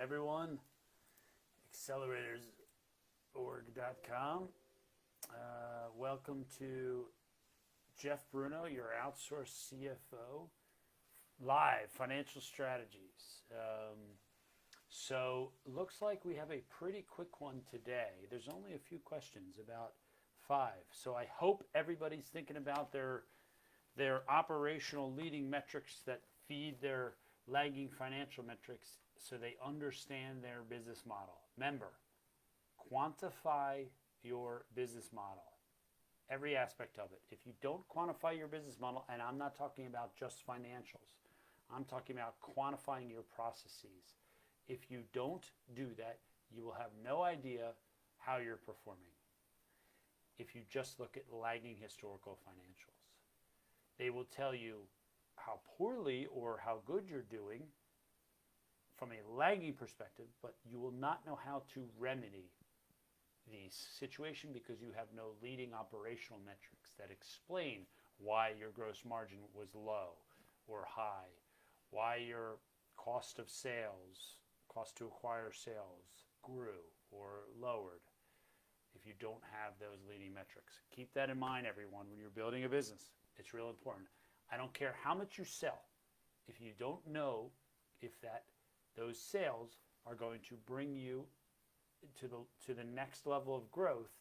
everyone. Accelerators.org.com. Welcome to Jeff Bruno, your outsourced CFO, live financial strategies. So looks like we have a pretty quick one today. There's only a few questions, about 5. So I hope everybody's thinking about their operational leading metrics that feed their lagging financial metrics so they understand their business model. Remember, quantify your business model, every aspect of it. If you don't quantify your business model, and I'm not talking about just financials, I'm talking about quantifying your processes. If you don't do that, you will have no idea how you're performing. If you just look at lagging historical financials, they will tell you how poorly or how good you're doing from a lagging perspective, but you will not know how to remedy the situation because you have no leading operational metrics that explain why your gross margin was low or high, why your cost of sales, cost to acquire sales grew or lowered. If you don't have those leading metrics, keep that in mind, everyone, when you're building a business. It's real important. I don't care how much you sell. If you don't know if those sales are going to bring you to the next level of growth,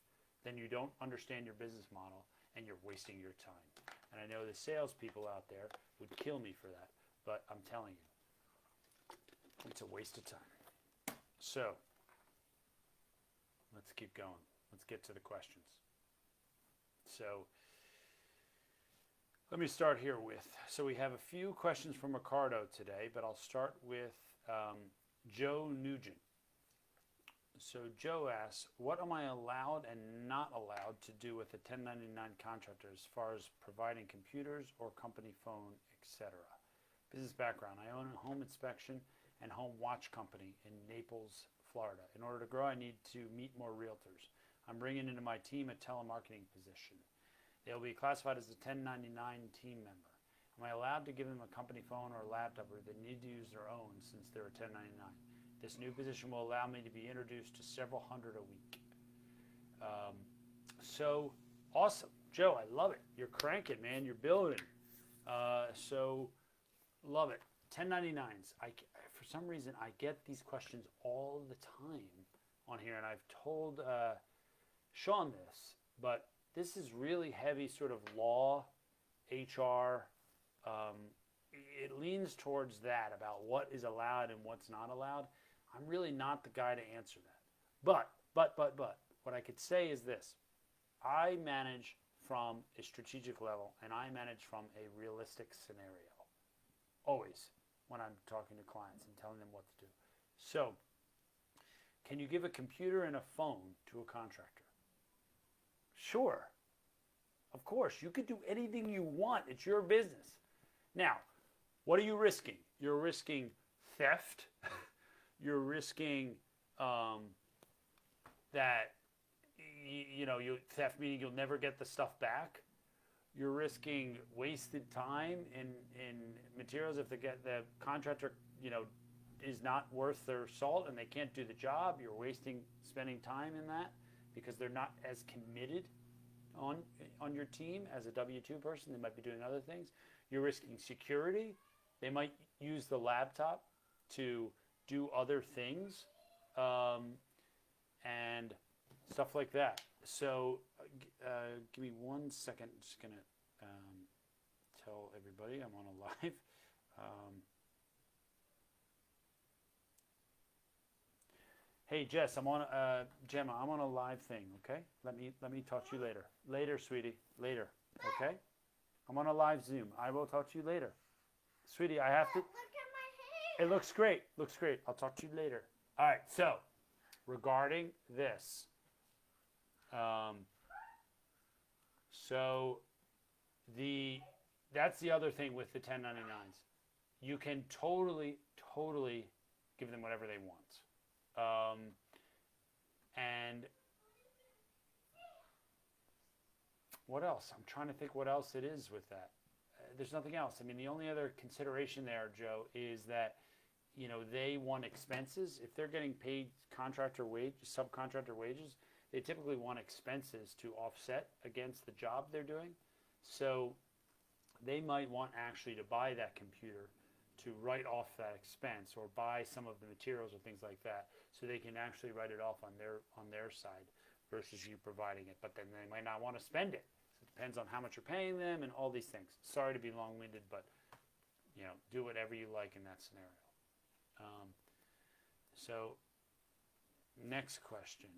then you don't understand your business model and you're wasting your time. And I know the salespeople out there would kill me for that, but I'm telling you, it's a waste of time. So let's keep going. Let's get to the questions. So let me start here so we have a few questions from Ricardo today, but I'll start with Joe Nugent. So Joe asks, what am I allowed and not allowed to do with a 1099 contractor as far as providing computers or company phone, etc.? Business background, I own a home inspection and home watch company in Naples, Florida. In order to grow, I need to meet more realtors. I'm bringing into my team a telemarketing position. They'll be classified as a 1099 team member. Am I allowed to give them a company phone or laptop, or they need to use their own since they're a 1099? This new position will allow me to be introduced to several hundred a week. So awesome. Joe, I love it. You're cranking, man. You're building. So love it. 1099s. For some reason, I get these questions all the time on here, and I've told Sean this, but this is really heavy sort of law, HR. It leans towards that about what is allowed and what's not allowed. I'm really not the guy to answer that. But, what I could say is this. I manage from a strategic level, and I manage from a realistic scenario. Always when I'm talking to clients and telling them what to do. So, can you give a computer and a phone to a contractor? Sure. Of course. You could do anything you want. It's your business. Now, what are you risking? You're risking theft. You're risking that, theft meaning you'll never get the stuff back. You're risking wasted time in materials if the contractor, is not worth their salt and they can't do the job. You're spending time in that because they're not as committed on your team as a W-2 person. They might be doing other things. You're risking security. They might use the laptop to do other things and stuff like that. So give me 1 second. I'm just going to tell everybody I'm on a live. Hey Jess, Gemma, I'm on a live thing, okay? Let me talk to you later. Later, sweetie. Later. Okay? I'm on a live Zoom. I will talk to you later. Sweetie, I have to. Look at my hair. It looks great. Looks great. I'll talk to you later. All right, so regarding this. That's the other thing with the 1099s. You can totally give them whatever they want. And what else? I'm trying to think what else it is with that. There's nothing else. I mean, the only other consideration there, Joe, is that they want expenses. If they're getting paid subcontractor wages, they typically want expenses to offset against the job they're doing. So they might want actually to buy that computer to write off that expense, or buy some of the materials or things like that, so they can actually write it off on their side versus you providing it. But then they might not want to spend it. So it depends on how much you're paying them and all these things. Sorry to be long-winded, but do whatever you like in that scenario. So next question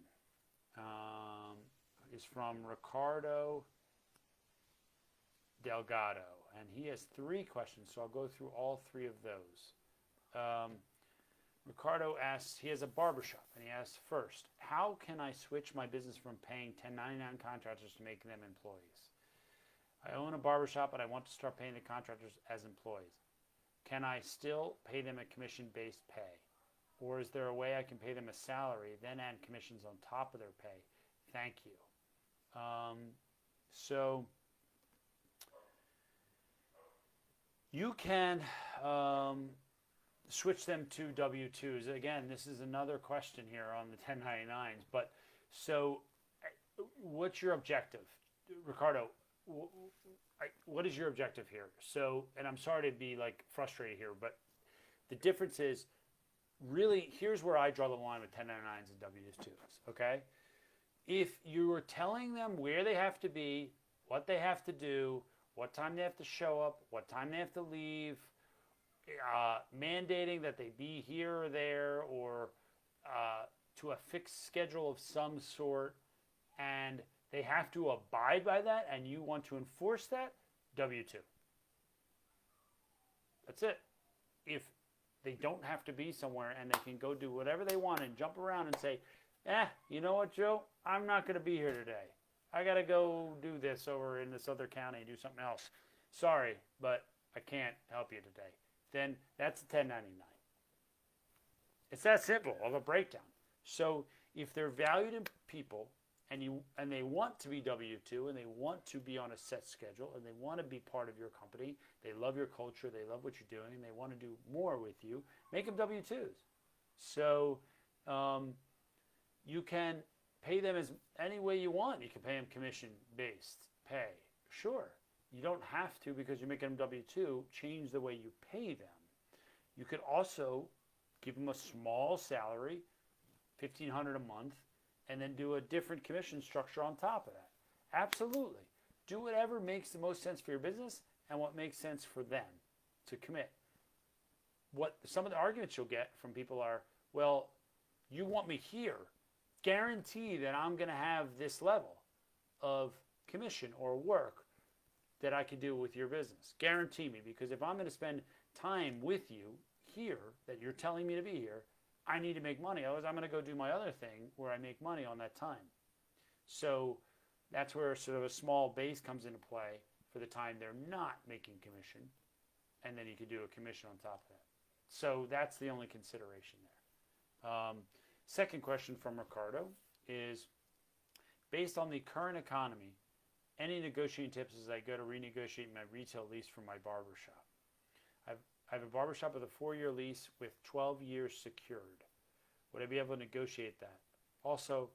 is from Ricardo Delgado, and he has 3 questions, so I'll go through all 3 of those. Ricardo asks, he has a barbershop, and he asks, first, how can I switch my business from paying 1099 contractors to making them employees? I own a barbershop, but I want to start paying the contractors as employees. Can I still pay them a commission-based pay? Or is there a way I can pay them a salary, then add commissions on top of their pay? Thank you. So you can switch them to W-2s. Again, this is another question here on the 1099s. But so what's your objective? Ricardo, what is your objective here? So, and I'm sorry to be frustrated here, but the difference is really, here's where I draw the line with 1099s and W-2s, okay? If you were telling them where they have to be, what they have to do, what time they have to show up, what time they have to leave, mandating that they be here or there, or to a fixed schedule of some sort, and they have to abide by that, and you want to enforce that, W-2. That's it. If they don't have to be somewhere and they can go do whatever they want and jump around and say, you know what, Joe? I'm not going to be here today. I got to go do this over in this other county and do something else. Sorry, but I can't help you today. Then that's a 1099. It's that simple of a breakdown. So if they're valued in people, and they want to be W-2, and they want to be on a set schedule, and they want to be part of your company, they love your culture, they love what you're doing, and they want to do more with you, make them W-2s. So you can pay them as any way you want. You can pay them commission-based pay. Sure. You don't have to, because you're making them W-2, change the way you pay them. You could also give them a small salary, $1,500 a month, and then do a different commission structure on top of that. Absolutely. Do whatever makes the most sense for your business and what makes sense for them to commit. What some of the arguments you'll get from people are, well, you want me here. Guarantee that I'm going to have this level of commission or work that I can do with your business. Guarantee me, because if I'm going to spend time with you here, that you're telling me to be here, I need to make money. Otherwise, I'm going to go do my other thing where I make money on that time. So that's where sort of a small base comes into play for the time they're not making commission. And then you could do a commission on top of that. So that's the only consideration there. Second question from Ricardo is, based on the current economy, any negotiating tips as I go to renegotiate my retail lease for my barbershop? I have a barbershop with a 4-year lease with 12 years secured. Would I be able to negotiate that? Also,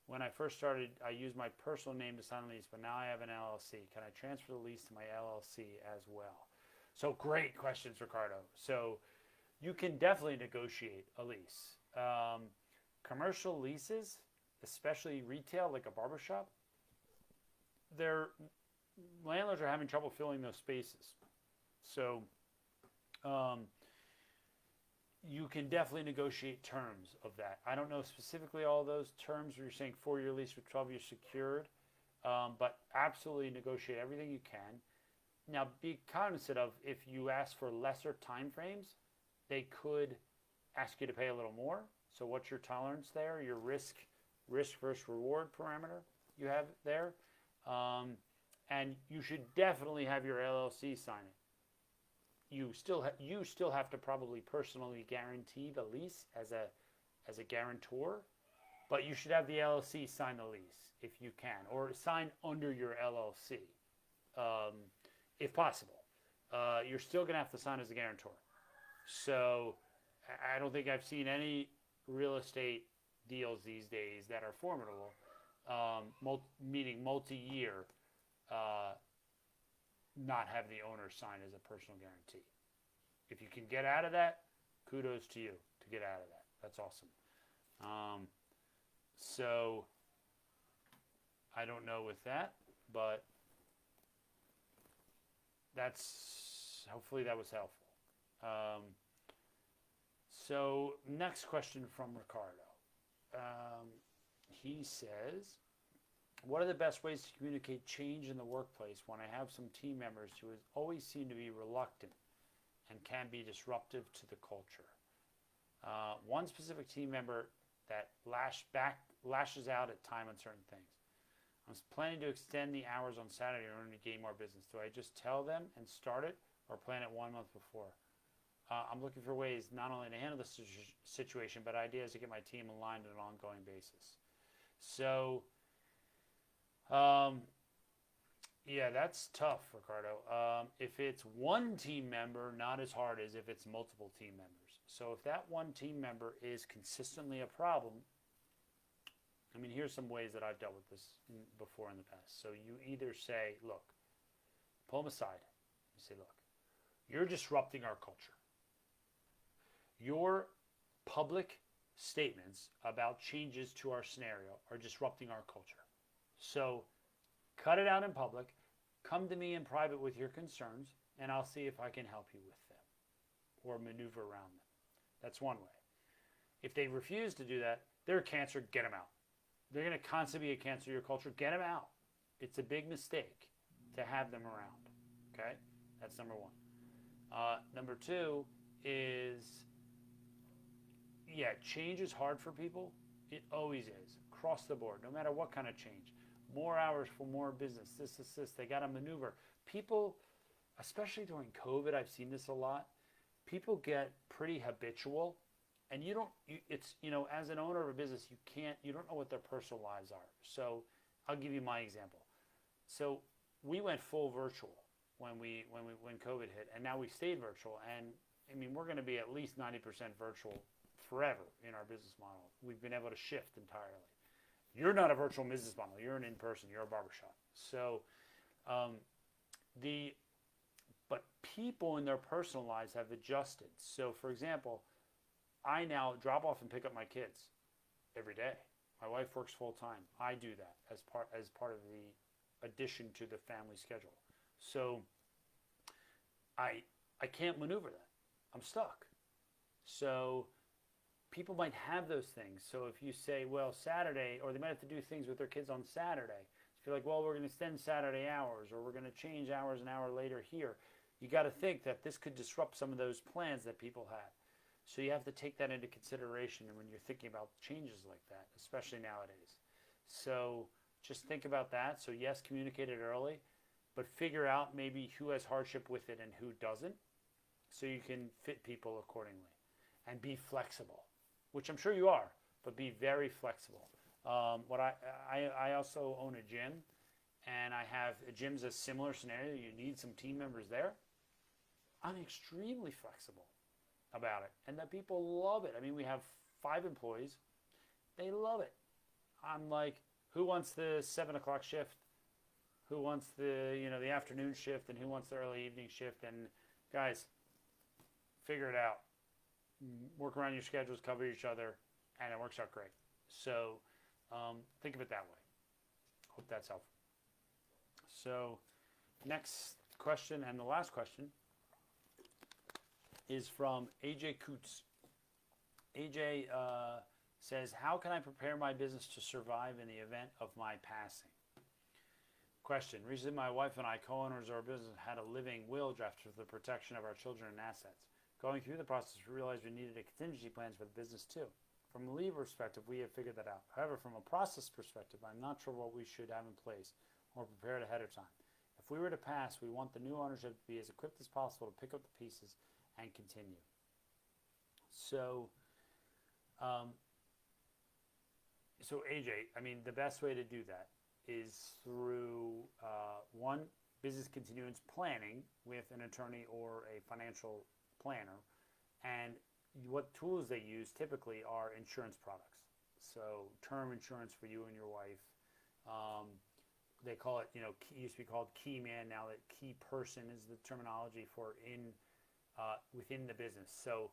when I first started, I used my personal name to sign the lease, but now I have an LLC. Can I transfer the lease to my LLC as well? So great questions, Ricardo. So you can definitely negotiate a lease. Commercial leases, especially retail, like a barbershop, their landlords are having trouble filling those spaces. So you can definitely negotiate terms of that. I don't know specifically all those terms where you're saying 4-year lease with 12 years secured, but absolutely negotiate everything you can. Now, be cognizant of, if you ask for lesser time frames, they could ask you to pay a little more. So what's your tolerance there? Your risk versus reward parameter you have there. And you should definitely have your LLC sign it. You still have to probably personally guarantee the lease as a guarantor, but you should have the LLC sign the lease if you can, or sign under your LLC if possible. You're still going to have to sign as a guarantor. So I don't think I've seen any real estate deals these days that are formidable, meaning multi-year, not have the owner sign as a personal guarantee. If you can get out of that, kudos to you to get out of that. That's awesome. So I don't know with that, but hopefully that was helpful. So next question from Ricardo. He says, what are the best ways to communicate change in the workplace when I have some team members who always seem to be reluctant and can be disruptive to the culture? One specific team member that lashes out at time on certain things. I'm planning to extend the hours on Saturday in order to gain more business. Do I just tell them and start it, or plan it 1 month before? I'm looking for ways not only to handle the situation, but ideas to get my team aligned on an ongoing basis. So, yeah, that's tough, Ricardo. If it's one team member, not as hard as if it's multiple team members. So if that one team member is consistently a problem, I mean, here's some ways that I've dealt with this before in the past. So you either say, look, pull them aside. You say, look, you're disrupting our culture. Your public statements about changes to our scenario are disrupting our culture. So cut it out in public, come to me in private with your concerns, and I'll see if I can help you with them or maneuver around them. That's one way. If they refuse to do that, they're a cancer, get them out. They're going to constantly be a cancer to your culture, get them out. It's a big mistake to have them around. Okay? That's number one. Number two is, yeah, change is hard for people. It always is, across the board, no matter what kind of change. More hours for more business, this. They got to maneuver. People, especially during COVID, I've seen this a lot. People get pretty habitual, and as an owner of a business, you don't know what their personal lives are. So I'll give you my example. So we went full virtual when COVID hit, and now we stayed virtual. And I mean, we're going to be at least 90% virtual forever in our business model. We've been able to shift entirely. You're not a virtual business model. You're an in-person. You're a barbershop. So, but people in their personal lives have adjusted. So, for example, I now drop off and pick up my kids every day. My wife works full time. I do that as part of the addition to the family schedule. So, I can't maneuver that. I'm stuck. So people might have those things. So if you say, well, Saturday, or they might have to do things with their kids on Saturday. If you're like, well, we're going to extend Saturday hours, or we're going to change hours an hour later here. You got to think that this could disrupt some of those plans that people have. So you have to take that into consideration when you're thinking about changes like that, especially nowadays. So just think about that. So yes, communicate it early, but figure out maybe who has hardship with it and who doesn't, so you can fit people accordingly. And be flexible, which I'm sure you are, but be very flexible. I also own a gym, and I have a gym's a similar scenario. You need some team members there. I'm extremely flexible about it, and the people love it. I mean, we have 5 employees. They love it. I'm like, who wants the 7 o'clock shift? Who wants the afternoon shift, and who wants the early evening shift? And guys, figure it out. Work around your schedules, cover each other, and it works out great. So think of it that way. Hope that's helpful. So next question, and the last question, is from AJ Coots. AJ says, how can I prepare my business to survive in the event of my passing? Question. Recently, my wife and I, co-owners of our business, had a living will drafted for the protection of our children and assets. Going through the process, we realized we needed a contingency plans for the business too. From a legal perspective, we have figured that out. However, from a process perspective, I'm not sure what we should have in place or prepared ahead of time. If we were to pass, we want the new ownership to be as equipped as possible to pick up the pieces and continue. So, AJ, I mean, the best way to do that is through one, business continuance planning with an attorney or a financial planner, and what tools they use typically are insurance products. So term insurance for you and your wife. They call it, it used to be called key man. Now that key person is the terminology for within the business. So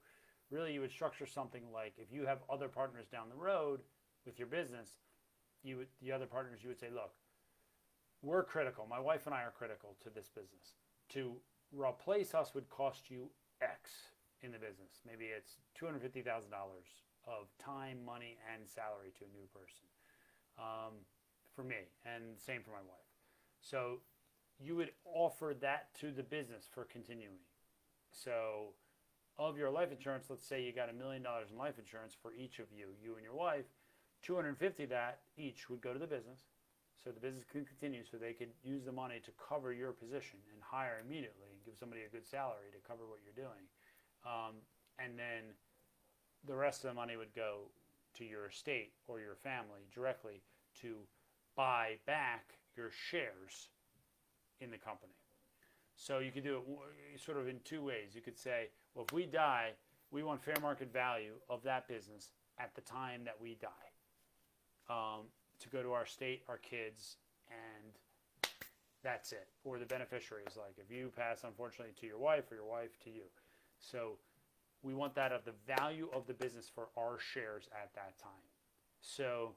really you would structure something like, if you have other partners down the road with your business, the other partners, you would say, look, we're critical. My wife and I are critical to this business. To replace us would cost you X in the business. Maybe it's $250,000 of time, money, and salary to a new person. For me, and same for my wife. So you would offer that to the business for continuing. So of your life insurance, let's say you got $1 million in life insurance for each of you and your wife, 250 that each would go to the business. So the business could continue, so they could use the money to cover your position and hire immediately and give somebody a good salary to cover what you're doing. And then the rest of the money would go to your estate or your family directly to buy back your shares in the company. So you could do it sort of in two ways. You could say, well, if we die, we want fair market value of that business at the time that we die, to go to our estate, our kids, and that's it. Or the beneficiaries, like if you pass, unfortunately, to your wife or your wife to you. So we want that of the value of the business for our shares at that time. So,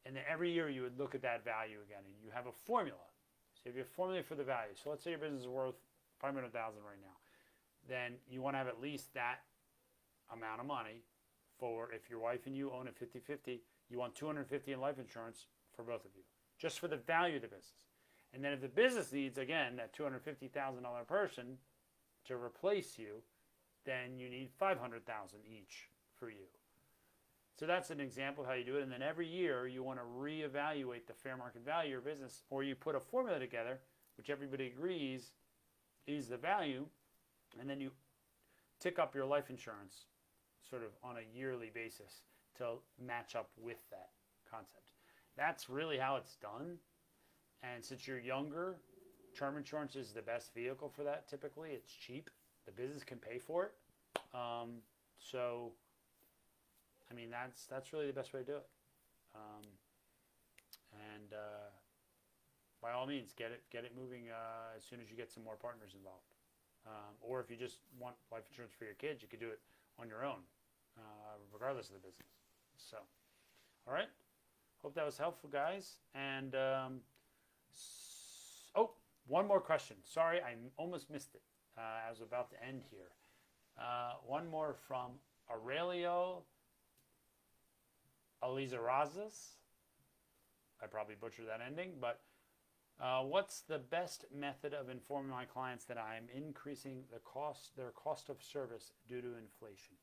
and then every year you would look at that value again, and you have a formula. So if you have a formula for the value, so let's say your business is worth $500,000 right now, then you want to have at least that amount of money for, if your wife and you own it 50-50, you want $250 in life insurance for both of you, just for the value of the business. And then if the business needs, again, that $250,000 person to replace you, then you need $500,000 each for you. So that's an example of how you do it. And then every year you want to reevaluate the fair market value of your business, or you put a formula together, which everybody agrees is the value, and then you tick up your life insurance sort of on a yearly basis to match up with that concept. That's really how it's done. And since you're younger, term insurance is the best vehicle for that typically. It's cheap. The business can pay for it. So, I mean, that's really the best way to do it. By all means, get it moving as soon as you get some more partners involved. Or if you just want life insurance for your kids, you could do it on your own, regardless of the business. So, all right. Hope that was helpful, guys. And one more question. Sorry, I almost missed it. I was about to end here. One more from Aurelio Alizarazas. I probably butchered that ending, but what's the best method of informing my clients that I am increasing their cost of service due to inflation?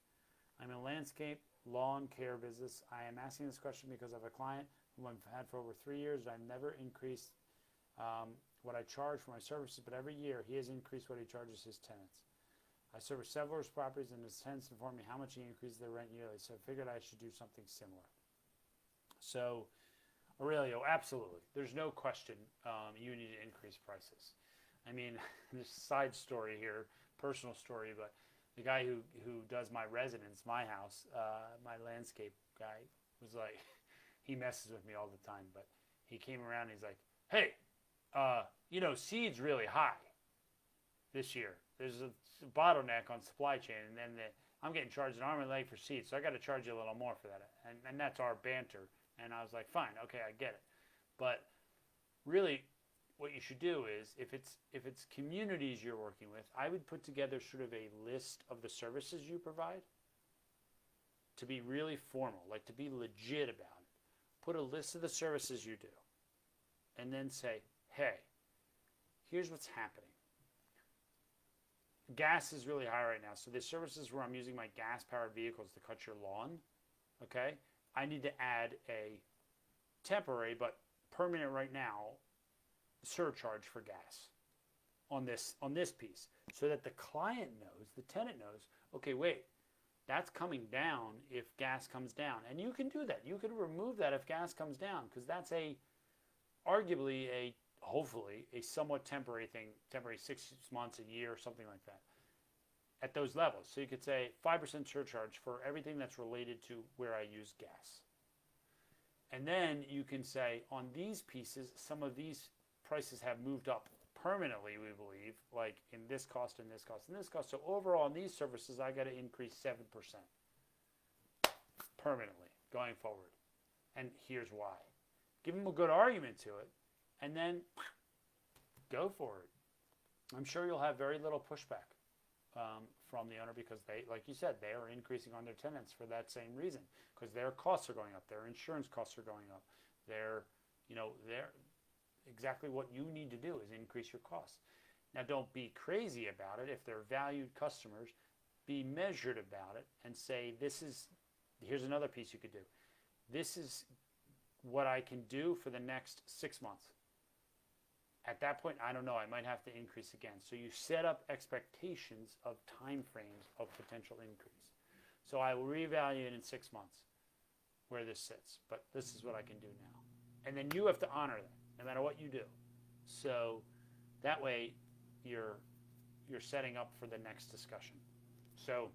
I'm in a landscape lawn care business. I am asking this question because I have a client whom I've had for over 3 years. I've never increased what I charge for my services, but every year he has increased what he charges his tenants. I service several of his properties, and his tenants inform me how much he increases their rent yearly, so I figured I should do something similar. So, Aurelio, absolutely. There's no question you need to increase prices. I mean, there's a side story here, personal story, but the guy who does my residence, my house, my landscape guy, was like, he messes with me all the time, but he came around and he's like, hey, seed's really high this year. There's a bottleneck on supply chain, and then I'm getting charged an arm and a leg for seeds, so I got to charge you a little more for that. And that's our banter. And I was like, fine, okay, I get it. But really, what you should do is, if it's communities you're working with, I would put together sort of a list of the services you provide to be really formal, like to be legit about it. Put a list of the services you do, and then say, hey, here's what's happening. Gas is really high right now, so the services where I'm using my gas-powered vehicles to cut your lawn, okay, I need to add a temporary but permanent right now surcharge for gas on this piece, so that the client knows, the tenant knows, okay, wait, that's coming down if gas comes down. And you can do that. You can remove that if gas comes down, because that's hopefully a somewhat temporary thing, temporary 6 months, a year, something like that. at those levels. So you could say 5% surcharge for everything that's related to where I use gas. And then you can say on these pieces, some of these prices have moved up permanently, we believe, like in this cost and this cost and this cost. So overall on these services, I got to increase 7% permanently going forward. And here's why. Give them a good argument to it, and then go for it. I'm sure you'll have very little pushback from the owner because they, like you said, they are increasing on their tenants for that same reason because their costs are going up, their insurance costs are going up, they're exactly what you need to do is increase your costs. Now, don't be crazy about it. If they're valued customers, be measured about it and say, here's another piece you could do. This is what I can do for the next 6 months. At that point, I don't know, I might have to increase again. So you set up expectations of time frames of potential increase. So I will reevaluate in 6 months where this sits, but this is what I can do now. And then you have to honor that, no matter what you do. So that way you're setting up for the next discussion. So,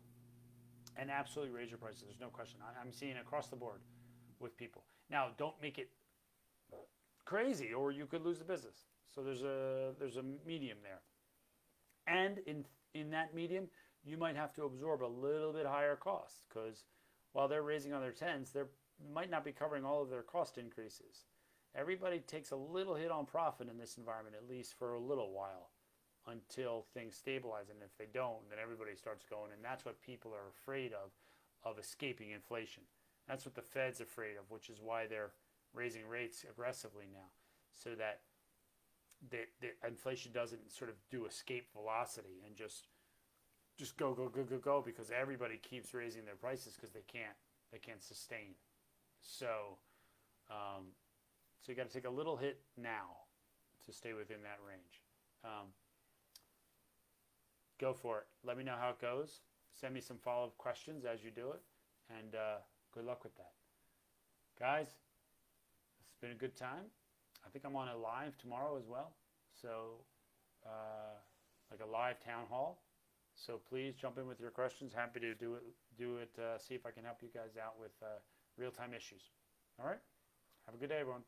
and absolutely raise your prices, there's no question. I'm seeing across the board with people. Now, don't make it crazy or you could lose the business. So there's a medium there. And in that medium, you might have to absorb a little bit higher costs because while they're raising on their tens, they might not be covering all of their cost increases. Everybody takes a little hit on profit in this environment, at least for a little while, until things stabilize. And if they don't, then everybody starts going. And that's what people are afraid of escaping inflation. That's what the Fed's afraid of, which is why they're raising rates aggressively now, so that the inflation doesn't sort of do escape velocity and just go because everybody keeps raising their prices because they can't sustain. So so you got to take a little hit now to stay within that range. Go for it. Let me know how it goes. Send me some follow-up questions as you do it, and good luck with that. Guys, it's been a good time. I think I'm on a live tomorrow as well. So, like a live town hall. So please jump in with your questions. Happy to do it. See if I can help you guys out with real-time issues. All right? Have a good day, everyone.